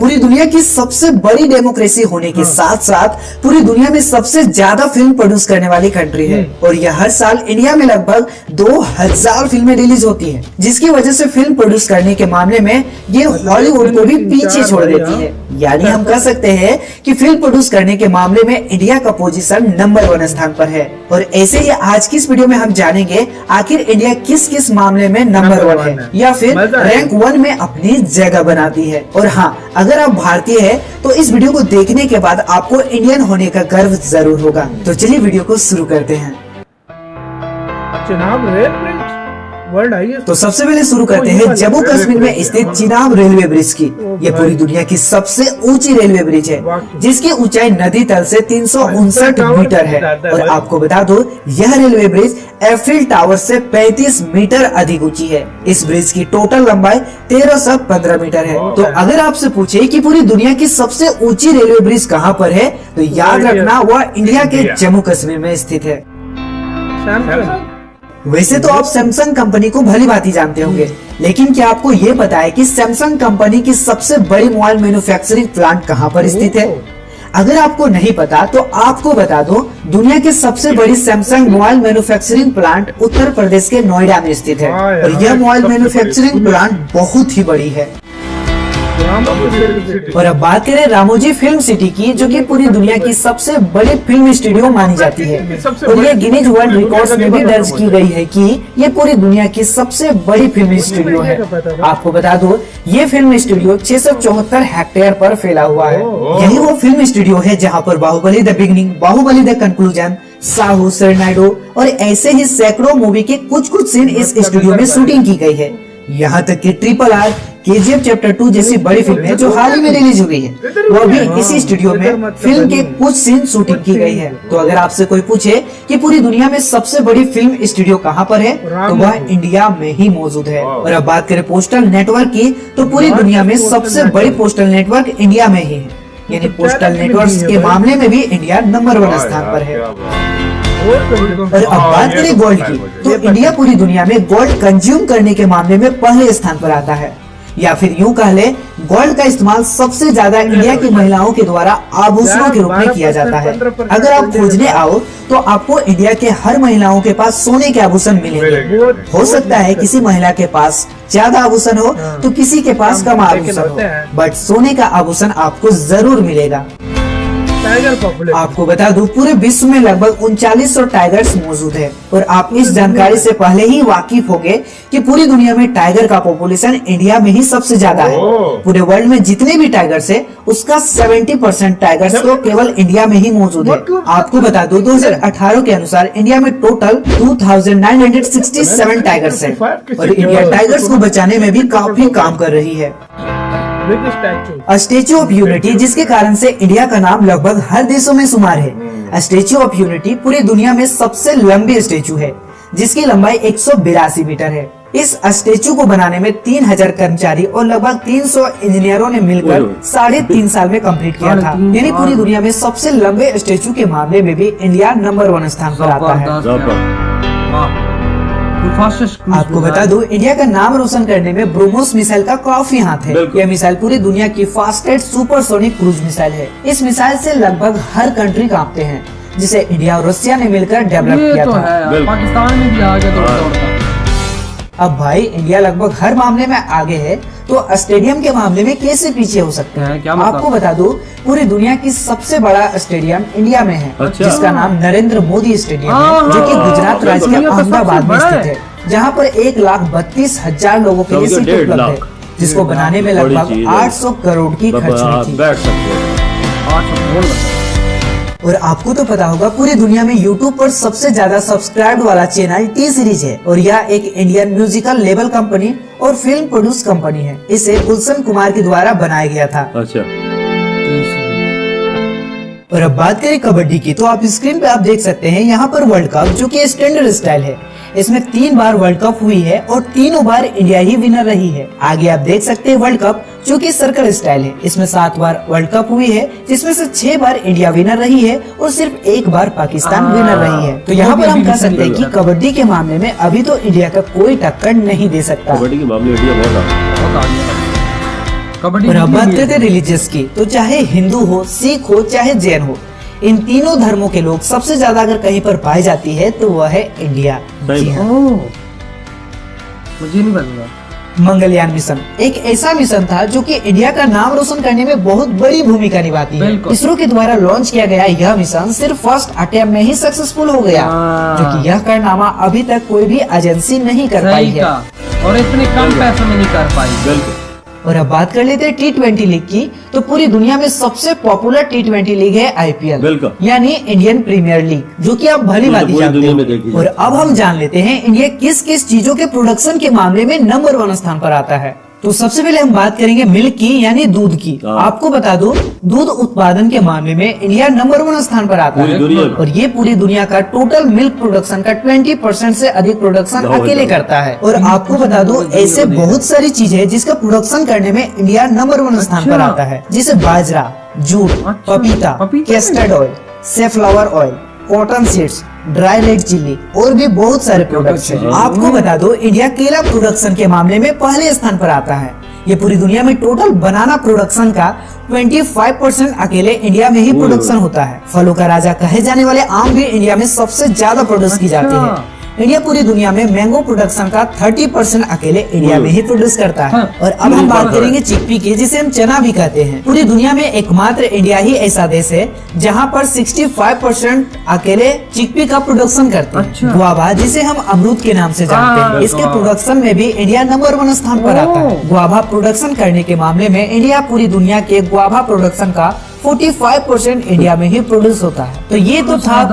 पूरी दुनिया की सबसे बड़ी डेमोक्रेसी होने के साथ साथ पूरी दुनिया में सबसे ज्यादा फिल्म प्रोड्यूस करने वाली कंट्री है और यह हर साल इंडिया में लगभग 2000 फिल्में रिलीज होती हैं, जिसकी वजह से फिल्म प्रोड्यूस करने के मामले में ये हॉलीवुड को भी पीछे छोड़ देती है। यानी हम कह सकते हैं कि फिल्म प्रोड्यूस करने के मामले में इंडिया का पोजीशन नंबर 1 स्थान पर है। और ऐसे ही आज की इस वीडियो में हम जानेंगे आखिर इंडिया किस किस मामले में नंबर 1 है या फिर रैंक 1 में अपनी जगह बनाती है। और हाँ, अगर आप भारतीय है तो इस वीडियो को देखने के बाद आपको इंडियन होने का गर्व जरूर होगा। तो चलिए वीडियो को शुरू करते हैं। तो सबसे पहले शुरू करते हैं जम्मू कश्मीर में स्थित चिनाब रेलवे ब्रिज की। यह पूरी दुनिया की सबसे ऊंची रेलवे ब्रिज है, जिसकी ऊंचाई नदी तल से 359 मीटर है। और आपको बता दो, यह रेलवे ब्रिज एफिल टावर से 35 मीटर अधिक ऊंची है। इस ब्रिज की टोटल लंबाई 1315 मीटर है। तो अगर आपसे पूछे कि पूरी दुनिया की सबसे ऊंची रेलवे ब्रिज कहाँ पर है, तो याद रखना वह इंडिया के जम्मू कश्मीर में स्थित है। वैसे तो आप सैमसंग कंपनी को भली भांति जानते होंगे, लेकिन क्या आपको ये पता है कि सैमसंग कंपनी की सबसे बड़ी मोबाइल मैन्युफैक्चरिंग प्लांट कहाँ पर स्थित है? अगर आपको नहीं पता तो आपको बता दो, दुनिया की सबसे बड़ी Samsung mobile manufacturing plant Uttar Pradesh के नोएडा में स्थित है। और यह मोबाइल मैन्युफैक्चरिंग प्लांट बहुत ही बड़ी है। और अब बात करें रामोजी फिल्म सिटी की, जो कि पूरी दुनिया की सबसे बड़ी फिल्म स्टूडियो मानी जाती है। और ये गिनीज वर्ल्ड रिकॉर्ड्स में भी दर्ज की गई है कि ये पूरी दुनिया की सबसे बड़ी फिल्म स्टूडियो है। आपको बता दो, ये फिल्म स्टूडियो 674 हेक्टेयर पर फैला हुआ है। यही वो फिल्म स्टूडियो है जहाँ पर Baahubali the beginning, Baahubali the conclusion, Saaho, सरनाडो और ऐसे ही सैकड़ों मूवी के कुछ सीन इस स्टूडियो में शूटिंग की गई है। यहाँ तक कि RRR, KGF चैप्टर 2 जैसी बड़ी फिल्में जो हाल ही में रिलीज हुई है, वो भी इसी स्टूडियो में फिल्म के कुछ सीन शूटिंग की गई है। तो अगर आपसे कोई पूछे कि पूरी दुनिया में सबसे बड़ी फिल्म स्टूडियो कहाँ पर है, तो वह इंडिया में ही मौजूद है। और अब बात करें पोस्टल नेटवर्क की, तो पूरी दुनिया में सबसे बड़ी पोस्टल नेटवर्क इंडिया में ही है। यानी पोस्टल नेटवर्क के मामले में भी इंडिया नंबर 1 स्थान पर है। और अब बात करें गोल्ड की, तो इंडिया पूरी दुनिया में गोल्ड कंज्यूम करने के मामले में पहले स्थान पर आता है। या फिर यूं कह ले, गोल्ड का इस्तेमाल सबसे ज्यादा इंडिया की महिलाओं के द्वारा आभूषणों के रूप में किया जाता है। अगर आप खोजने आओ तो आपको इंडिया के हर महिलाओं के पास सोने के आभूषण मिलेंगे। हो सकता है किसी महिला के पास ज्यादा आभूषण हो तो किसी के पास कम आभूषण हो, बट सोने का आभूषण आपको जरूर मिलेगा। आपको बता दूं, पूरे विश्व में लगभग 3900 टाइगर्स मौजूद है। और आप इस जानकारी से पहले ही वाकिफ होंगे कि पूरी दुनिया में टाइगर का पॉपुलेशन इंडिया में ही सबसे ज्यादा है। पूरे वर्ल्ड में जितने भी टाइगर्स है, उसका 70% टाइगर्स तो केवल इंडिया में ही मौजूद है। आपको बता दूं, 2018 के अनुसार इंडिया में टोटल 2967 टाइगर्स है। और इंडिया टाइगर्स को बचाने में भी काफी काम कर रही है। स्टैच्यू ऑफ यूनिटी, जिसके कारण से इंडिया का नाम लगभग हर देशों में शुमार है। स्टैच्यू ऑफ यूनिटी पूरी दुनिया में सबसे लंबी स्टैच्यू है, जिसकी लंबाई 182 मीटर है। इस स्टैच्यू को बनाने में 3000 कर्मचारी और लगभग 300 इंजीनियरों ने मिलकर 3.5 साल में कंप्लीट किया था। यानी पूरी दुनिया में सबसे लंबे स्टैच्यू के मामले में भी इंडिया नंबर 1 स्थान पर आता है। आपको बता दूं, इंडिया का नाम रोशन करने में ब्रह्मोस मिसाइल का काफी हाथ है। यह मिसाइल पूरी दुनिया की फास्टेस्ट सुपरसोनिक क्रूज मिसाइल है। इस मिसाइल से लगभग हर कंट्री कांपते हैं, जिसे इंडिया और रशिया ने मिलकर डेवलप किया था। पाकिस्तान में भी आ गया। अब भाई इंडिया लगभग हर मामले में आगे है, तो स्टेडियम के मामले में कैसे पीछे हो सकते हैं? आपको बता दूं, पूरी दुनिया की सबसे बड़ा स्टेडियम इंडिया में है। जिसका नाम नरेंद्र मोदी स्टेडियम है, जो कि गुजरात राज्य के अहमदाबाद में स्थित है, जहां पर 1,32,000 लोगों के लिए सीट उपलब्ध है, जिसको बनाने में लगभग 800 करोड़ की खर्च हुई थी। और आपको तो पता होगा, पूरी दुनिया में YouTube पर सबसे ज्यादा सब्सक्राइब वाला चैनल टी सीरीज है। और यह एक इंडियन म्यूजिकल लेबल कंपनी और फिल्म प्रोड्यूस कंपनी है। इसे गुलशन कुमार के द्वारा बनाया गया था। अच्छा। और अब बात करें कबड्डी की, तो आप स्क्रीन पे आप देख सकते हैं यहाँ पर वर्ल्ड कप, जो कि स्टैंडर्ड स्टाइल है। इसमें 3 बार वर्ल्ड कप हुई है और तीनों बार इंडिया ही विनर रही है। आगे आप देख सकते हैं वर्ल्ड कप, जो कि सर्कल स्टाइल है। इसमें 7 बार वर्ल्ड कप हुई है, जिसमें से 6 बार इंडिया विनर रही है और सिर्फ 1 बार पाकिस्तान विनर रही है। तो यहाँ पर हम कह सकते हैं कि कबड्डी के मामले में अभी तो इंडिया का कोई टक्कर नहीं दे सकता। कबड्डी के मामले में इंडिया बहुत आगे है। कबड्डी और अब बात भी है। करते हैं रिलीजियस की, तो चाहे हिंदू हो, सिख हो, चाहे जैन हो, इन तीनों धर्मों के लोग सबसे ज्यादा अगर कहीं पर पाई जाती है तो वह है इंडिया। सही जी हाँ। ओह, मुझे नहीं पता। मंगलयान मिशन एक ऐसा मिशन था जो कि इंडिया का नाम रोशन करने में बहुत बड़ी भूमिका निभाती है। बिल्कुल। इसरो के द्वारा लॉन्च किया गया यह मिशन सिर्फ फर्स्ट अटेम्प्ट में ही सक्सेसफुल हो गया, हाँ। जो कि यह कारनामा अभी तक कोई भी एजेंसी नहीं कर पाई सही है। का, और इतने कम पैसों में नहीं कर पाई। बिल्कुल। और अब बात कर लेते हैं T20 लीग की, तो पूरी दुनिया में सबसे पॉपुलर T20 लीग है IPL, बिल्कुल। यानी इंडियन प्रीमियर लीग, जो कि आप भली भांति पूरी जानते दुनिया हो। में देखी और जाती अब हम जान लेते हैं इंडिया किस किस चीजों के प्रोडक्शन के मामले में नंबर 1 स्थान पर आता है। तो सबसे पहले हम बात करेंगे मिल्क की, यानी दूध की। हाँ। आपको बता दूं, दूध उत्पादन के मामले में इंडिया नंबर 1 स्थान पर आता पूरी है। दुनिया में। और ये पूरी दुनिया का टोटल मिल्क प्रोडक्शन का 20% से अधिक प्रोडक्शन बहुत अकेले ज्यादा। करता है। और आपको बता दूं, ऐसे बहुत सारी चीजें हैं जिसका प्रोडक्शन करने में इंडिया नंबर 1 स्थान पर अच्छा। आता है, जैसे बाजरा, जूट, अच्छा, पपीता, पपीता castor oil, safflower oil, cotton seeds, dry red chilli और भी बहुत सारे प्रोडक्ट्स हैं। आपको बता दो, इंडिया केला प्रोडक्शन के मामले में पहले स्थान पर आता है। ये पूरी दुनिया में टोटल बनाना प्रोडक्शन का 25% अकेले इंडिया में ही प्रोडक्शन होता है। फलों का राजा कहे जाने वाले आम भी इंडिया में सबसे ज्यादा प्रोड्यूस की जाती है। इंडिया पूरी दुनिया में मैंगो प्रोडक्शन का 30% अकेले इंडिया में ही प्रोड्यूस करता है। हाँ। और अब हम बात करेंगे चिकपी की, जिसे हम चना भी कहते हैं। पूरी दुनिया में एकमात्र इंडिया ही ऐसा देश है जहां पर 65% अकेले चिकपी का प्रोडक्शन करते हैं। अच्छा। गुआवा, जिसे हम अमरूद के नाम से जानते हैं, हाँ, इसके गुआवा। प्रोडक्शन में भी इंडिया नंबर 1 स्थान पर आता है। ओह। गुआवा प्रोडक्शन करने के मामले में इंडिया पूरी दुनिया के गुआवा प्रोडक्शन का 45% इंडिया में ही प्रोड्यूस होता है। तो ये तो था